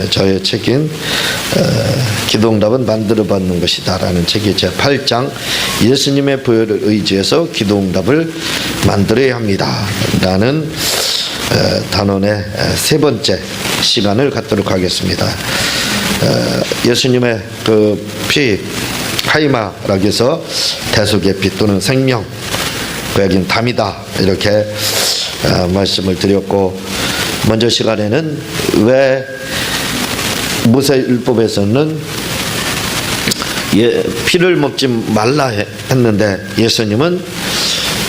저의 책인 기도응답은 만들어받는 것이다 라는 책의 제8장 예수님의 부여를 의지해서 기도응답을 만들어야 합니다 라는 단원의 세 번째 시간을 갖도록 하겠습니다. 예수님의 그 피, 하이마라고 해서 대속의 피 또는 생명, 그 여긴 담이다 이렇게 말씀을 드렸고, 먼저 시간에는 왜 모세율법에서는 피를 먹지 말라 했는데 예수님은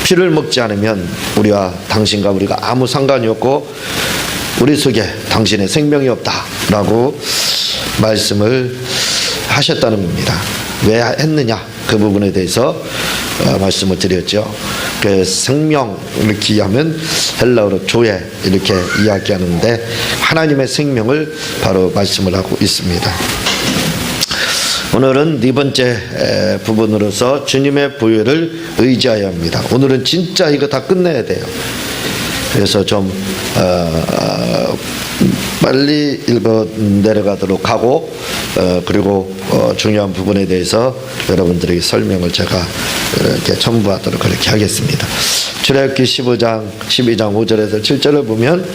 피를 먹지 않으면 우리와 당신과 우리가 아무 상관이 없고 우리 속에 당신의 생명이 없다라고 말씀을 하셨다는 겁니다. 왜 했느냐 그 부분에 대해서 말씀을 드렸죠. 그 생명을 기하면 헬라어로 조에 이렇게 이야기하는데 하나님의 생명을 바로 말씀을 하고 있습니다. 오늘은 네 번째 부분으로서 주님의 부여를 의지해야 합니다. 오늘은 진짜 이거 다 끝내야 돼요. 그래서 좀 빨리 읽어 내려가도록 하고 그리고 중요한 부분에 대해서 여러분들에게 설명을 제가 이렇게 첨부하도록 그렇게 하겠습니다. 출애굽기 12장 5절에서 7절을 보면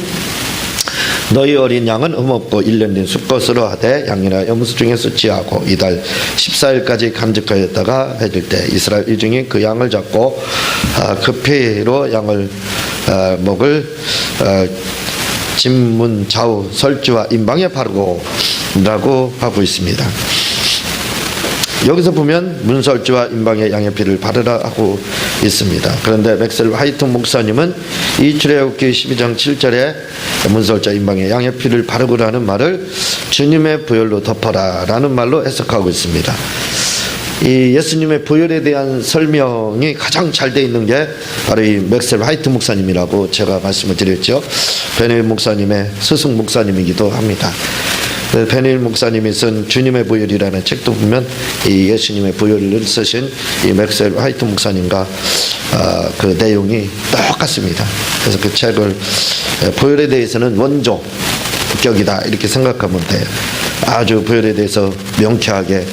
너희 어린 양은 흠없고 1년 된 수컷으로 하되 양이나 염소 중에서 지하고 이달 14일까지 감직하였다가 해질 때 이스라엘 이중이 그 양을 잡고 그 피로 양을 목을 진문 좌우 설주와 임방에 바르고 라고 하고 있습니다. 여기서 보면 문설주와 임방에 양의 피를 바르라 하고 있습니다. 그런데 맥셀 화이트 목사님은 이 출애굽기 12장 7절에 문설주와 임방에 양의 피를 바르고라는 말을 주님의 부혈로 덮어라 라는 말로 해석하고 있습니다. 이 예수님의 부혈에 대한 설명이 가장 잘 되어 있는 게 바로 이 맥셀 화이트 목사님이라고 제가 말씀을 드렸죠. 베네일 목사님의 스승 목사님이기도 합니다. 베네일 목사님이 쓴 주님의 부혈이라는 책도 보면 이 예수님의 부혈을 쓰신 이 맥셀 화이트 목사님과 그 내용이 똑같습니다. 그래서 그 책을 부혈에 대해서는 원조격이다 이렇게 생각하면 돼요. 아주 부혈에 대해서 명쾌하게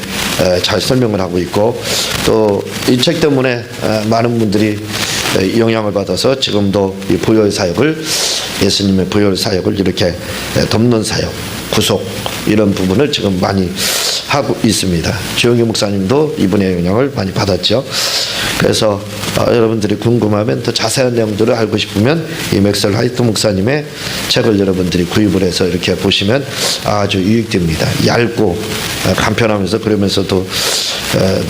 잘 설명을 하고 있고, 또 이 책 때문에 많은 분들이 영향을 받아서 지금도 이 부혈 사역을, 예수님의 부혈 사역을 이렇게 덮는 사역, 구속 이런 부분을 지금 많이 하고 있습니다. 주영기 목사님도 이분의 영향을 많이 받았죠. 그래서 여러분들이 궁금하면 더 자세한 내용들을 알고 싶으면 이 맥셀 화이트 목사님의 책을 여러분들이 구입을 해서 이렇게 보시면 아주 유익됩니다. 얇고 간편하면서 그러면서도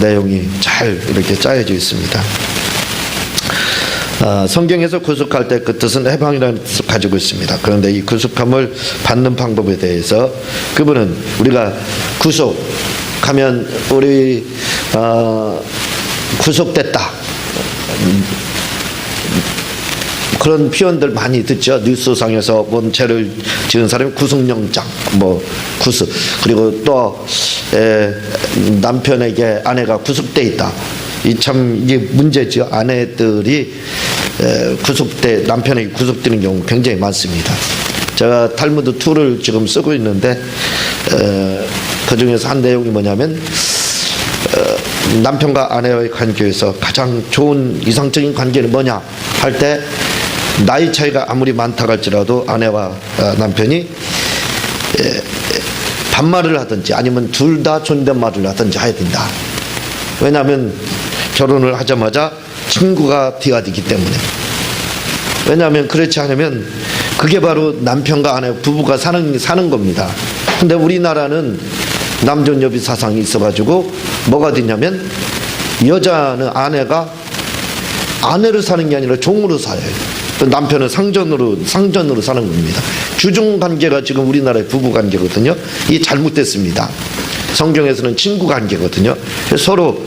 내용이 잘 이렇게 짜여져 있습니다. 성경에서 구속할 때 그 뜻은 해방이라는 뜻을 가지고 있습니다. 그런데 이 구속함을 받는 방법에 대해서 그분은 우리가 구속하면 우리 구속됐다 그런 표현들 많이 듣죠. 뉴스상에서 뭔 죄를 지은 사람이 구속영장 구속, 그리고 또 남편에게 아내가 구속돼 있다. 이게 문제죠. 아내들이 남편에게 구속되는 경우 굉장히 많습니다. 제가 탈무드 2를 지금 쓰고 있는데 그 중에서 한 내용이 뭐냐면 남편과 아내와의 관계에서 가장 좋은 이상적인 관계는 뭐냐 할 때 나이 차이가 아무리 많다 할지라도 아내와 남편이 반말을 하든지 아니면 둘 다 존댓말을 하든지 해야 된다. 왜냐하면 결혼을 하자마자 친구가 되어야 되기 때문에. 왜냐하면 그렇지 않으면 그게 바로 남편과 아내 부부가 사는 겁니다. 근데 우리나라는 남존여비 사상이 있어가지고 뭐가 되냐면 여자는 아내로 사는 게 아니라 종으로 살아요. 남편은 상전으로 사는 겁니다. 주중관계가 지금 우리나라의 부부관계거든요. 이게 잘못됐습니다. 성경에서는 친구관계거든요. 서로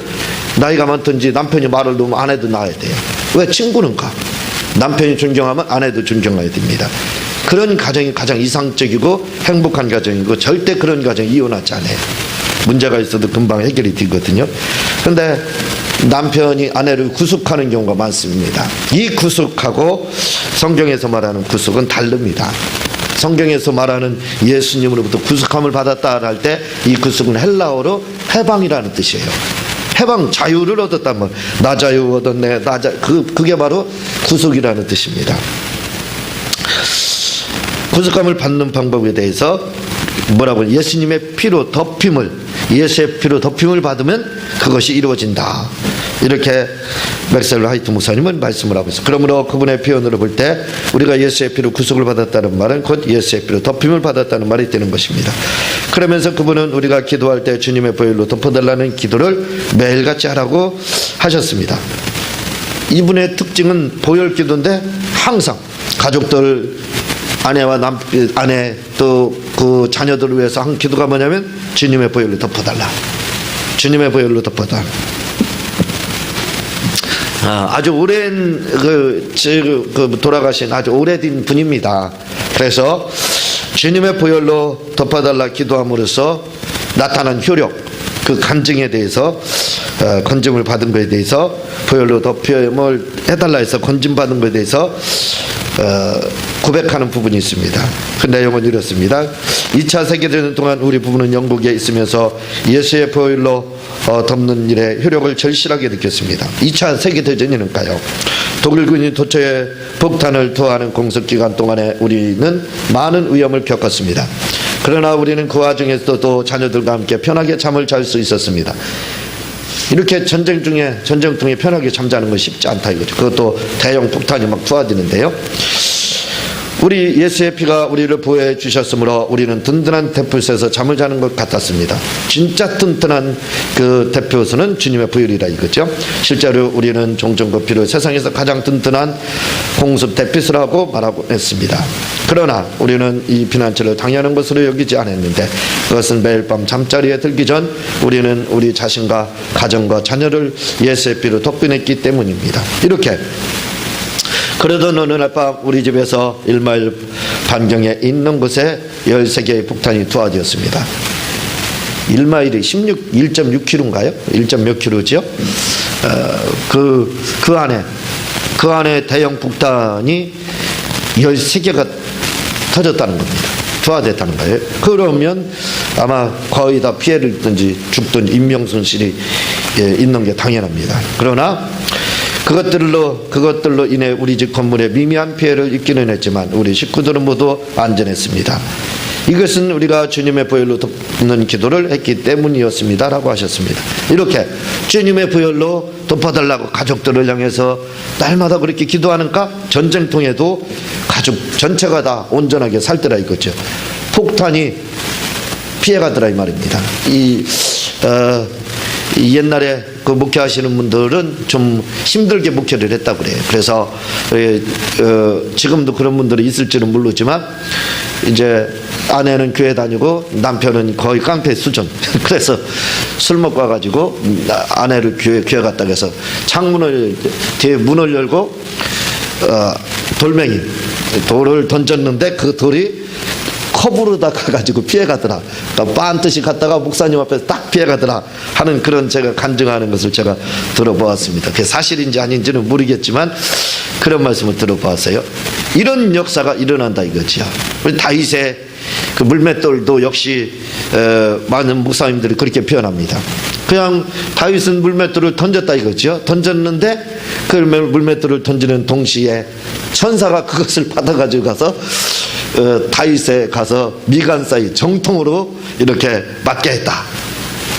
나이가 많든지 남편이 말을 놓으면 아내도 나야 돼요. 왜 친구는가? 남편이 존경하면 아내도 존경해야 됩니다. 그런 가정이 가장 이상적이고 행복한 가정이고, 절대 그런 가정 이혼하지 않아요. 문제가 있어도 금방 해결이 되거든요. 그런데 남편이 아내를 구속하는 경우가 많습니다. 이 구속하고 성경에서 말하는 구속은 다릅니다. 성경에서 말하는 예수님으로부터 구속함을 받았다 할 때 이 구속은 헬라어로 해방이라는 뜻이에요. 해방, 자유를 얻었단 말. 나 자유 얻었네. 그게 바로 구속이라는 뜻입니다. 구속함을 받는 방법에 대해서 뭐라고, 예수님의 피로 덮임을, 예수의 피로 덮임을 받으면 그것이 이루어진다. 이렇게 맥셀 화이트 목사님은 말씀을 하고 있어요. 그러므로 그분의 표현으로 볼 때 우리가 예수의 피로 구속을 받았다는 말은 곧 예수의 피로 덮임을 받았다는 말이 되는 것입니다. 그러면서 그분은 우리가 기도할 때 주님의 보혈로 덮어달라는 기도를 매일같이 하라고 하셨습니다. 이분의 특징은 보혈 기도인데 항상 가족들, 아내와 아내 또 그 자녀들을 위해서 한 기도가 뭐냐면 주님의 보혈로 덮어달라. 주님의 보혈로 덮어달라. 아주 오랜 돌아가신 아주 오래된 분입니다. 그래서 주님의 보혈로 덮어달라 기도함으로써 나타난 효력, 그 간증에 대해서 건짐을 받은 것에 대해서, 보혈로 덮임을 해달라 해서 건짐받은 것에 대해서 고백하는 부분이 있습니다. 그 내용은 이렇습니다. 2차 세계대전 동안 우리 부부는 영국에 있으면서 예수의 보혈로 덮는 일에 효력을 절실하게 느꼈습니다. 2차 세계대전이니까요. 독일군이 도처에 폭탄을 투하하는 공습기간 동안에 우리는 많은 위험을 겪었습니다. 그러나 우리는 그 와중에서도 자녀들과 함께 편하게 잠을 잘 수 있었습니다. 이렇게 전쟁 중에 편하게 잠자는 건 쉽지 않다 이거죠. 그것도 대형 폭탄이 막 투하되는데요. 우리 예수의 피가 우리를 보호해 주셨으므로 우리는 든든한 대표소에서 잠을 자는 것 같았습니다. 진짜 튼튼한 그 대표소는 주님의 보혈이라 이거죠. 실제로 우리는 종종 그 피를 세상에서 가장 튼튼한 공습 대피소라고 말하고 했습니다. 그러나 우리는 이 피난처를 당연한 것으로 여기지 않았는데 그것은 매일 밤 잠자리에 들기 전 우리는 우리 자신과 가정과 자녀를 예수의 피로 덮어냈기 때문입니다. 이렇게 그러던 어느 날 밤 우리 집에서 1마일 반경에 있는 곳에 13개의 폭탄이 투하되었습니다. 1마일이 1.6km인가요? 1점 몇 킬로죠? 그 안에 대형 폭탄이 13개가 터졌다는 겁니다. 투하됐다는 거예요. 그러면 아마 거의 다 피해를 입든지 죽든 인명손실이 있는 게 당연합니다. 그러나 그것들로 인해 우리 집 건물에 미미한 피해를 입기는 했지만 우리 식구들은 모두 안전했습니다. 이것은 우리가 주님의 보혈로 덮는 기도를 했기 때문이었습니다 라고 하셨습니다. 이렇게 주님의 보혈로 덮어달라고 가족들을 향해서 날마다 그렇게 기도하니까 전쟁통에도 가족 전체가 다 온전하게 살더라 이거죠. 폭탄이 피해가더라 이 말입니다. 옛날에 그 목회하시는 분들은 좀 힘들게 목회를 했다고 그래요. 그래서 지금도 그런 분들이 있을지는 모르지만 이제 아내는 교회 다니고 남편은 거의 깡패 수준. 그래서 술 먹고 와가지고 아내를 교회 갔다 해서 창문을 뒤에 문을 열고 돌을 던졌는데 그 돌이 컵으로다 가가지고 피해가더라. 그러니까 빤듯이 갔다가 목사님 앞에서 딱 피해가더라 하는 그런 제가 간증하는 것을 제가 들어보았습니다. 그게 사실인지 아닌지는 모르겠지만 그런 말씀을 들어보았어요. 이런 역사가 일어난다 이거지요. 우리 다윗의 그 물맷돌도 역시 많은 목사님들이 그렇게 표현합니다. 그냥 다윗은 물맷돌을 던졌다 이거죠. 던졌는데 그 물맷돌을 던지는 동시에 천사가 그것을 받아가지고 가서 다윗에 가서 미간 사이 정통으로 이렇게 맞게 했다.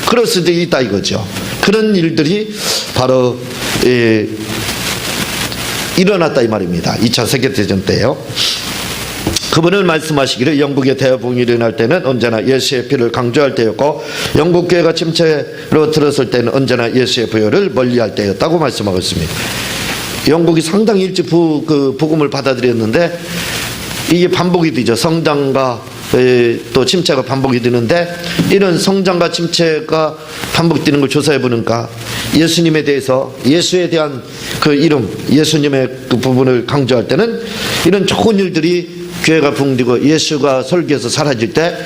그럴 수도 있다 이거죠. 그런 일들이 바로 일어났다 이 말입니다. 2차 세계대전 때요. 그분은 말씀하시기를 영국의 대붕이 일어날 때는 언제나 예수의 피를 강조할 때였고 영국 교회가 침체로 들었을 때는 언제나 예수의 보혈을 멀리할 때였다고 말씀하고 있습니다. 영국이 상당히 일찍 복음을 받아들였는데 이게 반복이 되죠. 성장과 또 침체가 반복이 되는데 이런 성장과 침체가 반복되는 걸 조사해 보니까 예수님에 대해서 예수에 대한 그 이름 예수님의 그 부분을 강조할 때는 이런 좋은 일들이 교회가 붕괴되고 예수가 설교에서 사라질 때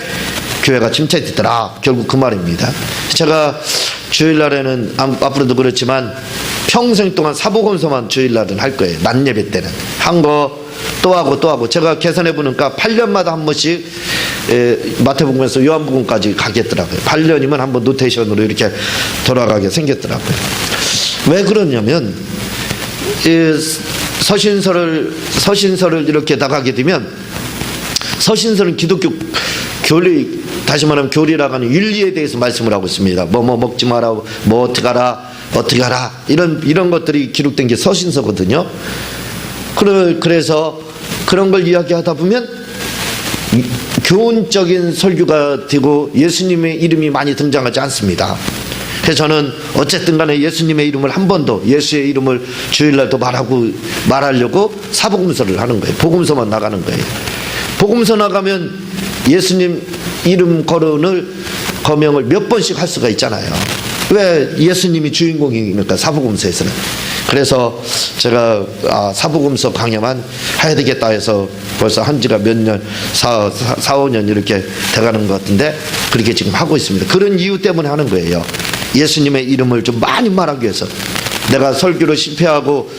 교회가 침체되더라. 결국 그 말입니다. 제가 주일날에는 앞으로도 그렇지만 평생 동안 사복음서만 주일날은 할 거예요. 낮 예배 때는 한 거 또 하고 제가 계산해 보니까 8년마다 한 번씩 마태복음에서 요한복음까지 가겠더라고요. 8년이면 한 번 노테이션으로 이렇게 돌아가게 생겼더라고요. 왜 그러냐면 서신서를 이렇게 나가게 되면, 서신서는 기독교 교리, 다시 말하면 교리라고 하는 윤리에 대해서 말씀을 하고 있습니다. 뭐 먹지 마라, 뭐 어떻게 하라 이런 것들이 기록된 게 서신서거든요. 그래서 그런 걸 이야기하다 보면 교훈적인 설교가 되고 예수님의 이름이 많이 등장하지 않습니다. 그래서 저는 어쨌든 간에 예수님의 이름을 한 번도, 예수의 이름을 주일날도 말하려고 사복음서를 하는 거예요. 복음서만 나가는 거예요. 복음서 나가면 예수님 이름 거명을 몇 번씩 할 수가 있잖아요. 왜? 예수님이 주인공이니까, 사복음서에서는. 그래서 제가 사복음서 강야만 해야 되겠다 해서 벌써 한 지가 몇 년, 4, 5년 이렇게 돼가는 것 같은데, 그렇게 지금 하고 있습니다. 그런 이유 때문에 하는 거예요. 예수님의 이름을 좀 많이 말하기 위해서. 내가 설교로 실패하고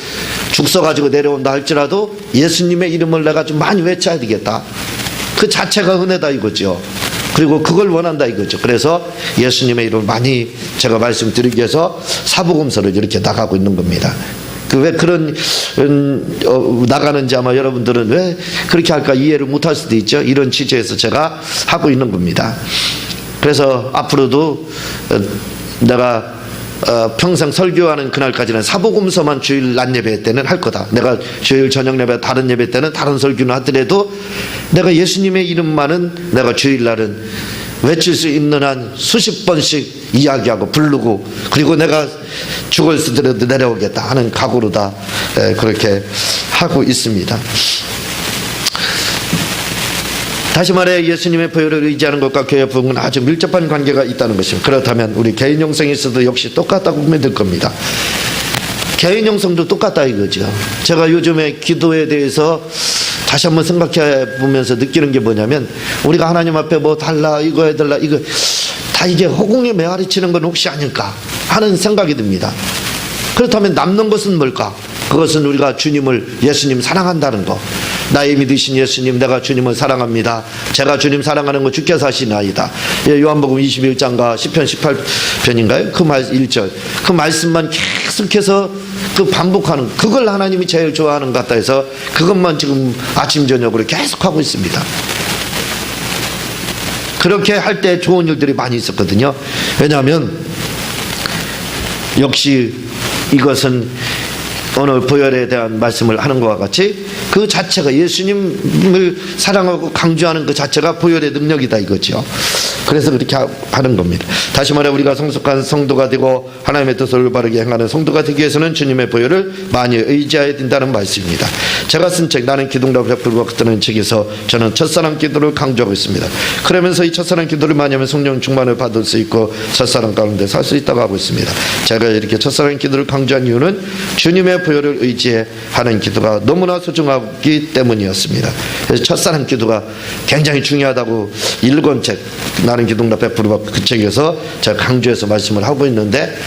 죽 써가지고 내려온다 할지라도 예수님의 이름을 내가 좀 많이 외쳐야 되겠다. 그 자체가 은혜다 이거죠. 그리고 그걸 원한다 이거죠. 그래서 예수님의 이름을 많이 제가 말씀드리기 위해서 사복음서를 이렇게 나가고 있는 겁니다. 왜 그런 나가는지 아마 여러분들은 왜 그렇게 할까 이해를 못할 수도 있죠. 이런 취지에서 제가 하고 있는 겁니다. 그래서 앞으로도 내가 평생 설교하는 그날까지는 사복음서만 주일 낮 예배 때는 할 거다. 내가 주일 저녁 예배, 다른 예배 때는 다른 설교는 하더라도 내가 예수님의 이름만은 내가 주일날은 외칠 수 있는 한 수십 번씩 이야기하고 부르고, 그리고 내가 죽을 수더라도 내려오겠다 하는 각오로 다 그렇게 하고 있습니다. 다시 말해 예수님의 보혈을 의지하는 것과 교회 부흥은 아주 밀접한 관계가 있다는 것입니다. 그렇다면 우리 개인 영성에서도 역시 똑같다고 보면 될 겁니다. 개인 영성도 똑같다 이거죠. 제가 요즘에 기도에 대해서 다시 한번 생각해 보면서 느끼는 게 뭐냐면, 우리가 하나님 앞에 뭐 달라, 이거 해달라, 이거 다 이게 허공에 메아리 치는 건 혹시 아닐까 하는 생각이 듭니다. 그렇다면 남는 것은 뭘까? 그것은 우리가 예수님 사랑한다는 거. 나의 믿으신 예수님, 내가 주님을 사랑합니다. 제가 주님 사랑하는 거 주께서 하시나이다. 요한복음 21장과 시편 18편인가요? 그 1절. 그 말씀만 계속해서 반복하는, 그걸 하나님이 제일 좋아하는 것 같다 해서 그것만 지금 아침 저녁으로 계속하고 있습니다. 그렇게 할 때 좋은 일들이 많이 있었거든요. 왜냐하면 역시 이것은 오늘 보혈에 대한 말씀을 하는 것과 같이 그 자체가 예수님을 사랑하고 강조하는 그 자체가 보혈의 능력이다 이거죠. 그래서 그렇게 하는 겁니다. 다시 말해 우리가 성숙한 성도가 되고 하나님의 뜻을 올바르게 행하는 성도가 되기 위해서는 주님의 보혈을 많이 의지해야 된다는 말씀입니다. 제가 쓴 책 나는 기둥답을 베풀고 걷는 책에서 저는 첫사랑 기도를 강조하고 있습니다. 그러면서 이 첫사랑 기도를 많이 하면 성령 충만을 받을 수 있고 첫사랑 가운데 살 수 있다고 하고 있습니다. 제가 이렇게 첫사랑 기도를 강조한 이유는 주님의 보혈을 의지해 하는 기도가 너무나 소중하기 때문이었습니다. 그래서 첫사랑 기도가 굉장히 중요하다고 1권 책 나는 기둥답 베풀고 그 책에서 제가 강조해서 말씀을 하고 있는데,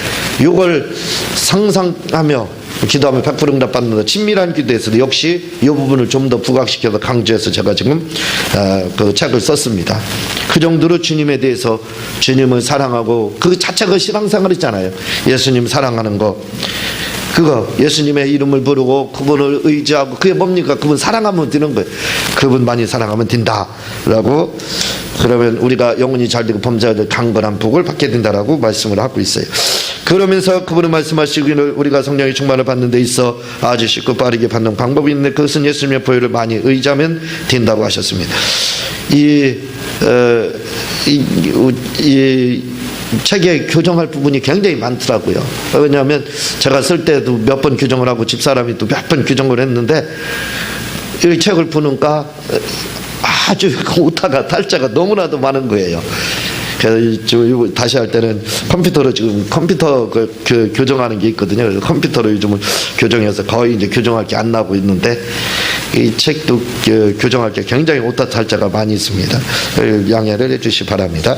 이걸 상상하며 기도하며 100% 응답 받는다. 친밀한 기도에서도 역시 이 부분을 좀 더 부각시켜서 강조해서 제가 지금 그 책을 썼습니다. 그 정도로 주님에 대해서 주님을 사랑하고 그 자체가 신앙생활이잖아요. 예수님 사랑하는 거. 그거 예수님의 이름을 부르고 그분을 의지하고 그게 뭡니까? 그분 사랑하면 되는 거예요. 그분 많이 사랑하면 된다라고, 그러면 우리가 영혼이 잘되고 범죄자들 강건한 복을 받게 된다라고 말씀을 하고 있어요. 그러면서 그분은 말씀하시기를 우리가 성령의 충만을 받는 데 있어 아주 쉽고 빠르게 받는 방법이 있는데 그것은 예수님의 보혈을 많이 의지하면 된다고 하셨습니다. 이 책에 교정할 부분이 굉장히 많더라고요. 왜냐하면 제가 쓸 때도 몇 번 교정을 하고 집사람이 또 몇 번 교정을 했는데, 이 책을 보니까 아주 오타가 탈자가 너무나도 많은 거예요. 그래서 다시 할 때는 컴퓨터로 지금 컴퓨터 그 교정하는 게 있거든요. 그래서 컴퓨터로 요즘은 교정해서 거의 이제 교정할 게 안 나고 있는데, 이 책도 교정할 게 굉장히 오타 탈자가 많이 있습니다. 양해를 해주시 바랍니다.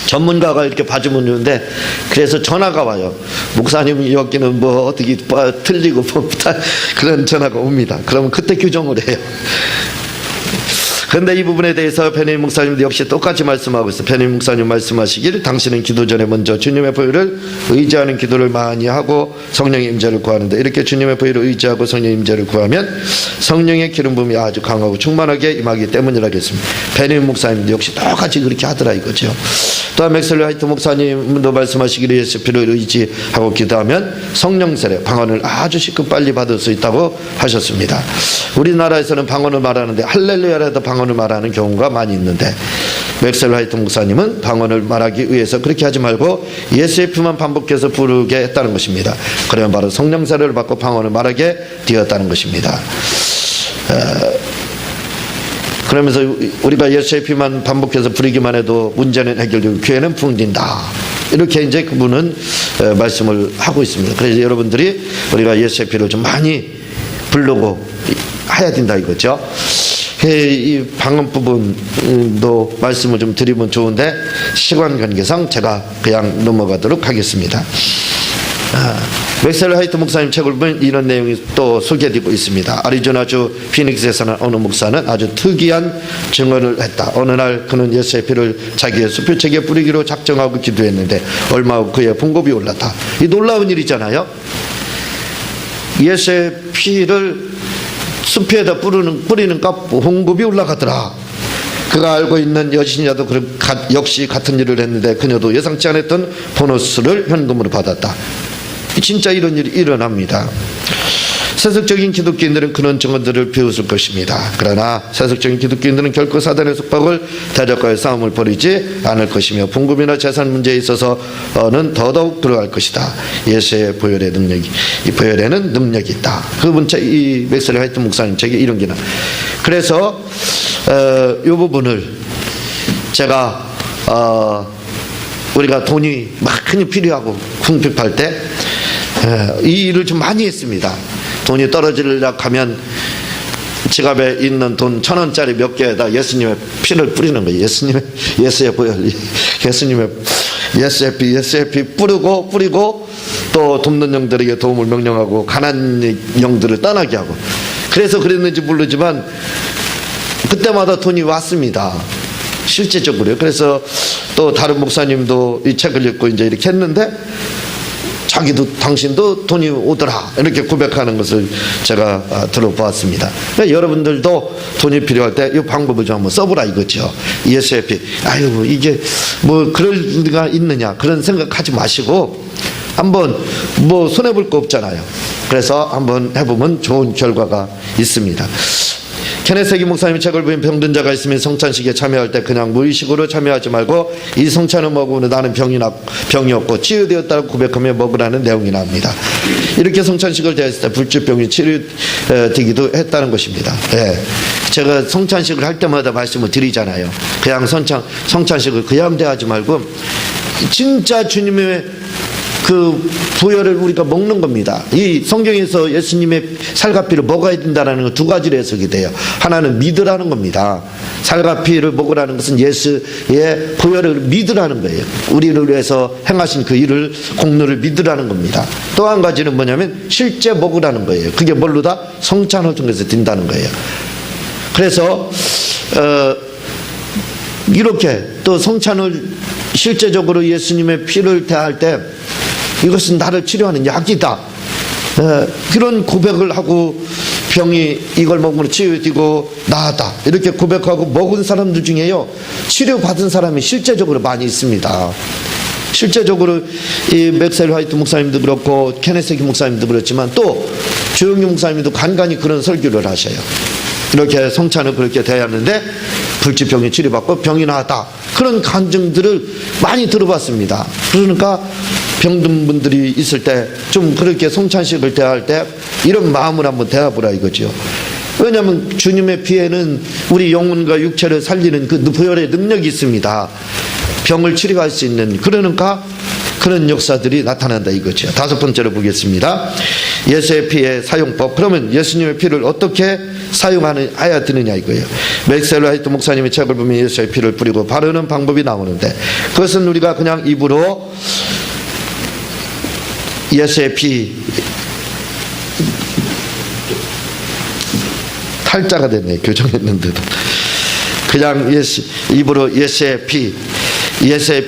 전문가가 이렇게 봐주면 좋은데, 그래서 전화가 와요. 목사님 여기는 뭐 어떻게 틀리고 뭐 그런 전화가 옵니다. 그러면 그때 규정을 해요. 그런데 이 부분에 대해서 변혜인 목사님도 역시 똑같이 말씀하고 있어요. 변혜인 목사님 말씀하시길, 당신은 기도 전에 먼저 주님의 보혈을 의지하는 기도를 많이 하고 성령의 임재를 구하는데, 이렇게 주님의 보혈을 의지하고 성령의 임재를 구하면 성령의 기름 부음이 아주 강하고 충만하게 임하기 때문이라겠습니다. 변혜인 목사님도 역시 똑같이 그렇게 하더라 이거죠. 또한 맥셀 화이트 목사님도 말씀하시기를, 예수 피를 의지하고 기도하면 성령 세례, 방언을 아주 쉽고 빨리 받을 수 있다고 하셨습니다. 우리나라에서는 방언을 말하는데 할렐루야라도 방언을 말하는 경우가 많이 있는데, 맥셀 화이트 목사님은 방언을 말하기 위해서 그렇게 하지 말고 예수의 피만 반복해서 부르게 했다는 것입니다. 그러면 바로 성령 세례를 받고 방언을 말하게 되었다는 것입니다. 그러면서 우리가 예수의 피만 반복해서 부르기만 해도 문제는 해결되고 교회는 풍진다, 이렇게 이제 그분은 말씀을 하고 있습니다. 그래서 여러분들이 우리가 예수의 피를 좀 많이 부르고 해야 된다 이거죠. 이 방언 부분도 말씀을 좀 드리면 좋은데 시간 관계상 제가 그냥 넘어가도록 하겠습니다. 맥셀 화이트 목사님 책을 보면 이런 내용이 또 소개되고 있습니다. 아리조나주 피닉스에 사는 어느 목사는 아주 특이한 증언을 했다. 어느 날 그는 예수의 피를 자기의 수표책에 뿌리기로 작정하고 기도했는데 얼마 후 그의 봉급이 올랐다. 이 놀라운 일이잖아요. 예수의 피를 수표에다 뿌리는 값 봉급이 올라가더라. 그가 알고 있는 여신이라도 역시 같은 일을 했는데 그녀도 예상치 않았던 보너스를 현금으로 받았다. 진짜 이런 일이 일어납니다. 세속적인 기독교인들은 그런 증언들을 비웃을 것입니다. 그러나 세속적인 기독교인들은 결코 사단의 속박을 대적과의 싸움을 벌이지 않을 것이며 봉급이나 재산 문제에 있어서는 더더욱 들어갈 것이다. 예수의 보혈의 능력이, 이 보혈에는 능력이 있다. 그 문자, 이 맥셀 화이트 목사님 책에 이런 게 나. 그래서 이 부분을 제가 우리가 돈이 막 흔히 필요하고 궁핍할 때 이 일을 좀 많이 했습니다. 돈이 떨어지려고 하면 지갑에 있는 돈 1,000원짜리 몇 개에다 예수님의 피를 뿌리는 거예요. 예수의 보혈, 예수의 피 뿌리고 또 돕는 영들에게 도움을 명령하고 가난한 영들을 떠나게 하고, 그래서 그랬는지 모르지만 그때마다 돈이 왔습니다. 실제적으로요. 그래서 또 다른 목사님도 이 책을 읽고 이제 이렇게 했는데 당신도 돈이 오더라, 이렇게 고백하는 것을 제가 들어보았습니다. 그러니까 여러분들도 돈이 필요할 때 이 방법을 좀 한번 써보라 이거죠. 예수의 피, 아유 이게 뭐 그럴 리가 있느냐, 그런 생각하지 마시고 한번 뭐 손해볼 거 없잖아요. 그래서 한번 해보면 좋은 결과가 있습니다. 케네세기 목사님 책을 보면 병든 자가 있으면 성찬식에 참여할 때 그냥 무의식으로 참여하지 말고 이 성찬을 먹으면 나는 병이 없고 치유되었다고 고백하며 먹으라는 내용이 나옵니다. 이렇게 성찬식을 대했을 때 불치병이 치유되기도 했다는 것입니다. 예. 제가 성찬식을 할 때마다 말씀을 드리잖아요. 그냥 성찬식을 그냥 대하지 말고 진짜 주님의 그 보혈을 우리가 먹는 겁니다. 이 성경에서 예수님의 살과 피를 먹어야 된다는 건 두 가지로 해석이 돼요. 하나는 믿으라는 겁니다. 살과 피를 먹으라는 것은 예수의 보혈을 믿으라는 거예요. 우리를 위해서 행하신 그 일을, 공로를 믿으라는 겁니다. 또 한 가지는 뭐냐면 실제 먹으라는 거예요. 그게 뭘로다? 성찬을 통해서 된다는 거예요. 그래서 이렇게 또 성찬을 실제적으로 예수님의 피를 대할 때 이것은 나를 치료하는 약이다, 그런 고백을 하고 병이 이걸 먹으면 치유되고 나았다, 이렇게 고백하고 먹은 사람들 중에요 치료받은 사람이 실제적으로 많이 있습니다. 실제적으로 이 맥셀 화이트 목사님도 그렇고 케네세기 목사님도 그렇지만 또 조영규 목사님도 간간히 그런 설교를 하셔요. 이렇게 성찬을 그렇게 대하는데 불치병이 치료받고 병이 나았다, 그런 간증들을 많이 들어봤습니다. 그러니까 병든 분들이 있을 때 좀 그렇게 성찬식을 대할 때 이런 마음을 한번 대해보라 이거죠. 왜냐하면 주님의 피에는 우리 영혼과 육체를 살리는 그 보혈의 능력이 있습니다. 병을 치료할 수 있는. 그러니까 그런 역사들이 나타난다 이거죠. 다섯 번째로 보겠습니다. 예수의 피의 사용법. 그러면 예수님의 피를 어떻게 사용해야 되느냐 이거예요. 맥셀 화이트 목사님의 책을 보면 예수의 피를 뿌리고 바르는 방법이 나오는데, 그것은 우리가 그냥 입으로 예수의 피, 탈자가 됐네, 교정했는데도. 그냥 입으로 예수의 피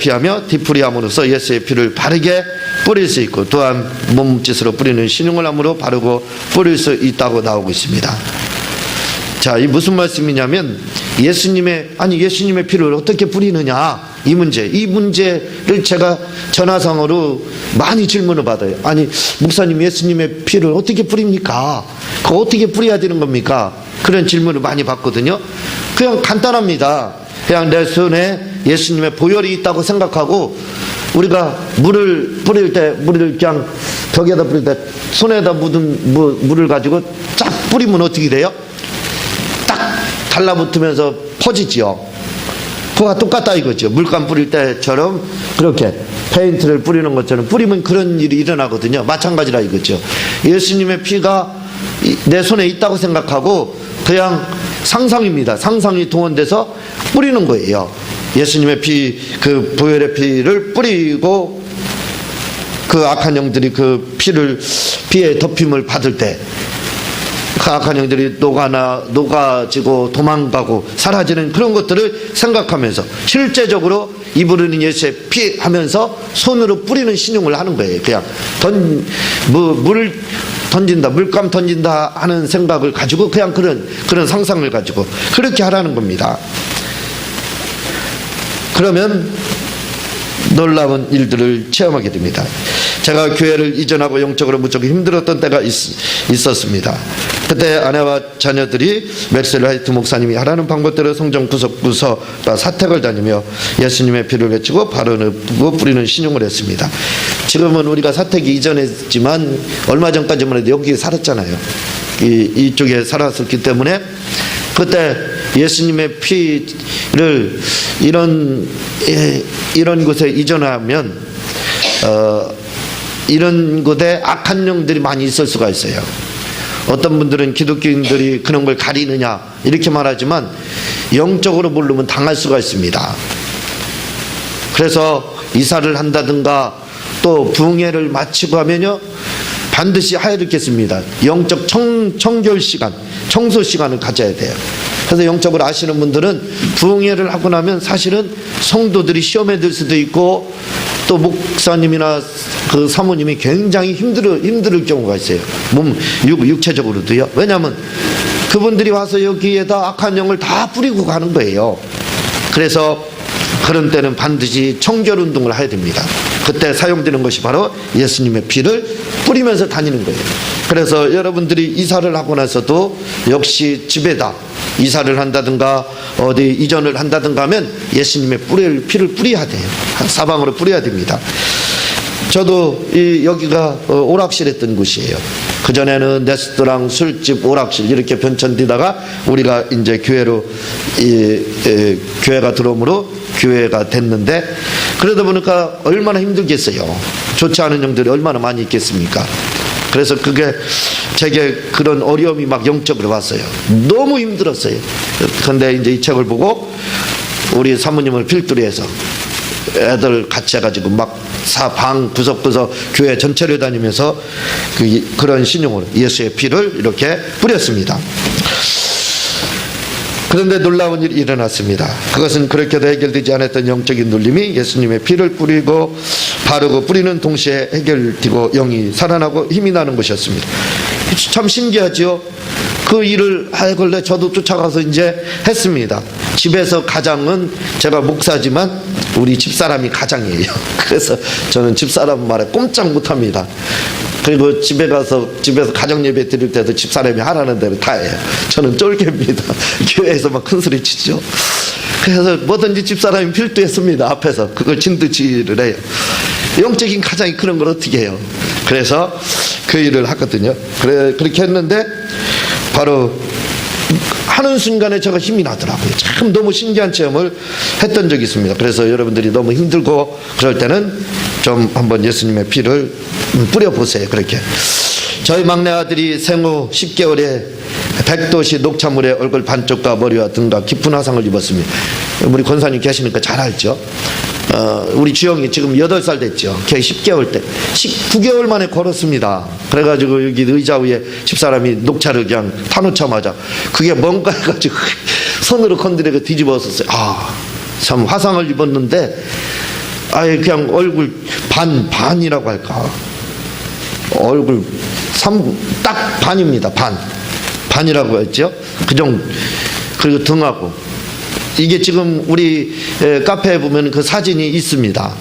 하며 뒤풀이함으로써 예수의 피를 바르게 뿌릴 수 있고, 또한 몸짓으로 뿌리는 신용을 함으로 바르고 뿌릴 수 있다고 나오고 있습니다. 자, 이 무슨 말씀이냐면 예수님의 피를 어떻게 뿌리느냐, 이 문제를 제가 전화상으로 많이 질문을 받아요. 아니 목사님, 예수님의 피를 어떻게 뿌립니까? 그거 어떻게 뿌려야 되는 겁니까? 그런 질문을 많이 받거든요. 그냥 간단합니다. 그냥 내 손에 예수님의 보혈이 있다고 생각하고, 우리가 물을 뿌릴 때, 물을 그냥 벽에다 뿌릴 때 손에다 묻은 물을 가지고 쫙 뿌리면 어떻게 돼요? 딱 달라붙으면서 퍼지지요. 그거와 똑같다 이거죠. 물감 뿌릴 때처럼 그렇게 페인트를 뿌리는 것처럼 뿌리면 그런 일이 일어나거든요. 마찬가지라 이거죠. 예수님의 피가 내 손에 있다고 생각하고 그냥 상상입니다. 상상이 동원돼서 뿌리는 거예요. 예수님의 피, 그 보혈의 피를 뿌리고 그 악한 영들이 그 피의 덮임을 받을 때 그 악한 영들이 녹아지고 도망가고 사라지는 그런 것들을 생각하면서 실제적으로 이 부르는 예수의 피 하면서 손으로 뿌리는 신용을 하는 거예요. 그냥 물을 던진다, 물감 던진다 하는 생각을 가지고 그냥 그런 상상을 가지고 그렇게 하라는 겁니다. 그러면 놀라운 일들을 체험하게 됩니다. 제가 교회를 이전하고 영적으로 무척 힘들었던 때가 있었습니다. 그때 아내와 자녀들이 맥셀 화이트 목사님이 하라는 방법대로 성전 구석구석 사택을 다니며 예수님의 피를 외치고 바르고 뿌리는 신용을 했습니다. 지금은 우리가 사택이 이전했지만 얼마 전까지만 해도 여기에 살았잖아요. 이쪽에 살았었기 때문에 그때 예수님의 피를 이런 곳에 이전하면 이런 곳에 악한 영들이 많이 있을 수가 있어요. 어떤 분들은 기독교인들이 그런 걸 가리느냐 이렇게 말하지만 영적으로 모르면 당할 수가 있습니다. 그래서 이사를 한다든가 또 부흥회를 마치고 하면요 반드시 하여듣겠습니다. 영적 청결 시간, 청소 시간을 가져야 돼요. 그래서 영적으로 아시는 분들은 부흥회를 하고 나면 사실은 성도들이 시험에 들 수도 있고 또 목사님이나 그 사모님이 굉장히 힘들 경우가 있어요. 육체적으로도요. 왜냐하면 그분들이 와서 여기에다 악한 영을 다 뿌리고 가는 거예요. 그래서 그런 때는 반드시 청결 운동을 해야 됩니다. 그때 사용되는 것이 바로 예수님의 피를 뿌리면서 다니는 거예요. 그래서 여러분들이 이사를 하고 나서도 역시 집에다 이사를 한다든가 어디 이전을 한다든가 하면 예수님의 피를 뿌려야 돼요. 사방으로 뿌려야 됩니다. 저도 여기가 오락실 했던 곳이에요. 그전에는 레스토랑, 술집, 오락실 이렇게 변천되다가 우리가 이제 교회가 들어오므로 교회가 됐는데, 그러다 보니까 얼마나 힘들겠어요. 좋지 않은 영들이 얼마나 많이 있겠습니까? 그래서 제게 그런 어려움이 막 영적으로 왔어요. 너무 힘들었어요. 그런데 이제 이 책을 보고 우리 사모님을 필두로 해서 애들 같이 해가지고 막 방 구석구석 교회 전체를 다니면서 그런 신용으로 예수의 피를 이렇게 뿌렸습니다. 그런데 놀라운 일이 일어났습니다. 그것은 그렇게도 해결되지 않았던 영적인 눌림이 예수님의 피를 뿌리고 바르고 뿌리는 동시에 해결되고 영이 살아나고 힘이 나는 것이었습니다. 참 신기하죠. 그 일을 하길래 저도 쫓아가서 이제 했습니다. 집에서 가장은 제가 목사지만 우리 집사람이 가장이에요. 그래서 저는 집사람 말에 꼼짝 못합니다. 그리고 집에서 가정 예배 드릴 때도 집사람이 하라는 대로 다 해요. 저는 쫄개입니다. 교회에서 막 큰 소리 치죠. 그래서 뭐든지 집사람이 필두했습니다. 앞에서 그걸 진두지휘를 해요. 영적인 가장이 그런 걸 어떻게 해요? 그래서 그 일을 하거든요. 그렇게 했는데 바로 하는 순간에 제가 힘이 나더라고요. 참 너무 신기한 체험을 했던 적이 있습니다. 그래서 여러분들이 너무 힘들고 그럴 때는 좀 한번 예수님의 피를 뿌려보세요. 그렇게. 저희 막내 아들이 생후 10개월에 100도씨 녹차물에 얼굴 반쪽과 머리와 등과 깊은 화상을 입었습니다. 우리 권사님 계시니까 잘 알죠. 우리 주영이 지금 8살 됐죠. 걔 10개월 때 9개월 만에 걸었습니다. 그래가지고 여기 의자 위에 집사람이 녹차를 그냥 타놓자마자 그게 뭔가 해가지고 손으로 건드리고 뒤집었었어요. 참 화상을 입었는데 아예 그냥 얼굴 반이라고 할까, 얼굴 딱 반입니다. 반이라고 했죠. 그 정도. 그리고 등하고 이게 지금 우리 카페에 보면 그 사진이 있습니다.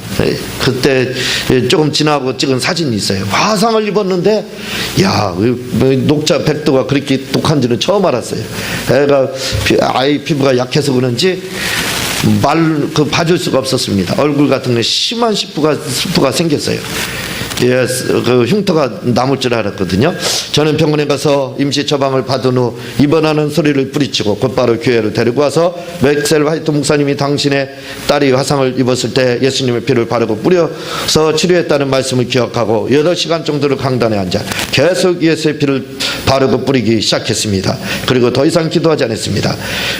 그때 조금 지나고 찍은 사진이 있어요. 화상을 입었는데 야, 녹차 100도가 그렇게 독한지는 처음 알았어요. 애가 아이 피부가 약해서 그런지 봐줄 수가 없었습니다. 얼굴 같은 데 심한 스프가 생겼어요. 예, 그 흉터가 남을 줄 알았거든요. 저는 병원에 가서 임시 처방을 받은 후 입원하는 소리를 뿌리치고 곧바로 교회로 데리고 와서 맥셀 화이트 목사님이 당신의 딸이 화상을 입었을 때 예수님의 피를 바르고 뿌려서 치료했다는 말씀을 기억하고 8시간 정도를 강단에 앉아 계속 예수의 피를 바르고 뿌리기 시작했습니다. 그리고 더 이상 기도하지 않았습니다.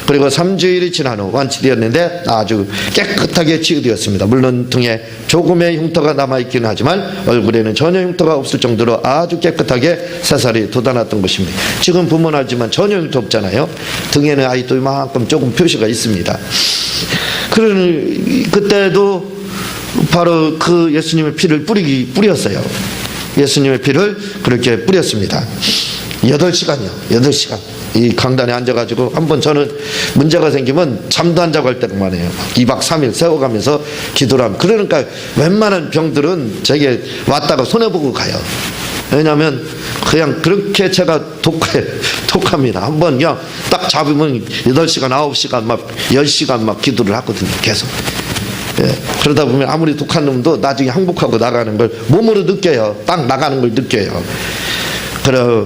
그리고 3주일이 지난 후 완치되었는데 아주 깨끗하게 치유되었습니다. 물론 등에 조금의 흉터가 남아있기는 하지만 얼굴에는 전혀 흉터가 없을 정도로 아주 깨끗하게 새살이 돋아났던 것입니다. 지금 보면 알지만 전혀 흉터 없잖아요. 등에는 아직도 이만큼 조금 표시가 있습니다. 그때도 바로 그 예수님의 피를 뿌렸어요. 예수님의 피를 그렇게 뿌렸습니다. 8시간이요. 8시간. 이 강단에 앉아가지고 한번 저는 문제가 생기면 잠도 안 자고 할 때만 해요. 2박 3일 세워가면서 기도를 하면. 그러니까 웬만한 병들은 제게 왔다가 손해보고 가요. 왜냐하면 그냥 그렇게 제가 독합니다. 한번 그냥 딱 잡으면 8시간, 9시간, 막 10시간 막 기도를 하거든요. 계속. 예, 그러다 보면 아무리 독한 놈도 나중에 항복하고 나가는 걸 몸으로 느껴요. 딱 나가는 걸 느껴요.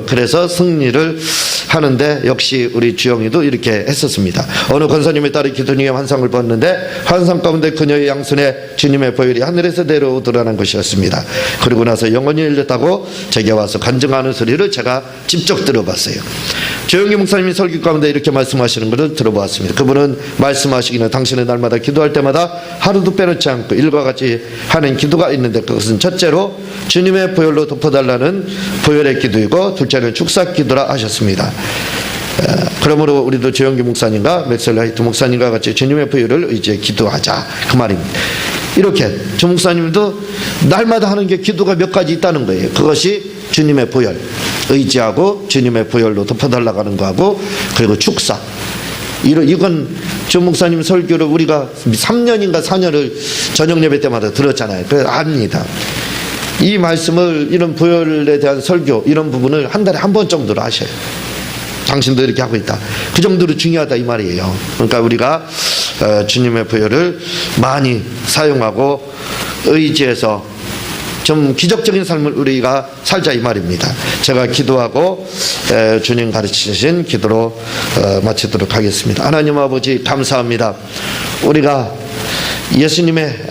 그래서 승리를 하는데 역시 우리 주영이도 이렇게 했었습니다. 어느 권사님의 딸이 기도 중에 환상을 봤는데 환상 가운데 그녀의 양손에 주님의 보혈이 하늘에서 내려오더라는 것이었습니다. 그리고 나서 영혼이 열렸다고 제게 와서 간증하는 소리를 제가 직접 들어봤어요. 조영기 목사님이 설교 가운데 이렇게 말씀하시는 것을 들어보았습니다. 그분은 말씀하시기는 당신은 날마다 기도할 때마다 하루도 빼놓지 않고 일과 같이 하는 기도가 있는데 그것은 첫째로 주님의 보혈로 덮어달라는 보혈의 기도이고 둘째는 축사 기도라 하셨습니다. 그러므로 우리도 조영기 목사님과 맥셀 화이트 목사님과 같이 주님의 보혈을 의지해 기도하자, 그 말입니다. 이렇게 조 목사님도 날마다 하는 게 기도가 몇 가지 있다는 거예요. 그것이 주님의 보혈 의지하고 주님의 보혈로 덮어달라고 하는 거하고 그리고 축사. 이건 조 목사님 설교를 우리가 3년인가 4년을 저녁 예배 때마다 들었잖아요. 그래서 압니다. 이 말씀을, 이런 보혈에 대한 설교, 이런 부분을 한 달에 한 번 정도로 하셔요. 당신도 이렇게 하고 있다. 그 정도로 중요하다 이 말이에요. 그러니까 우리가 주님의 보혈을 많이 사용하고 의지해서 좀 기적적인 삶을 우리가 살자 이 말입니다. 제가 기도하고 주님 가르치신 기도로 마치도록 하겠습니다. 하나님 아버지 감사합니다. 우리가 예수님의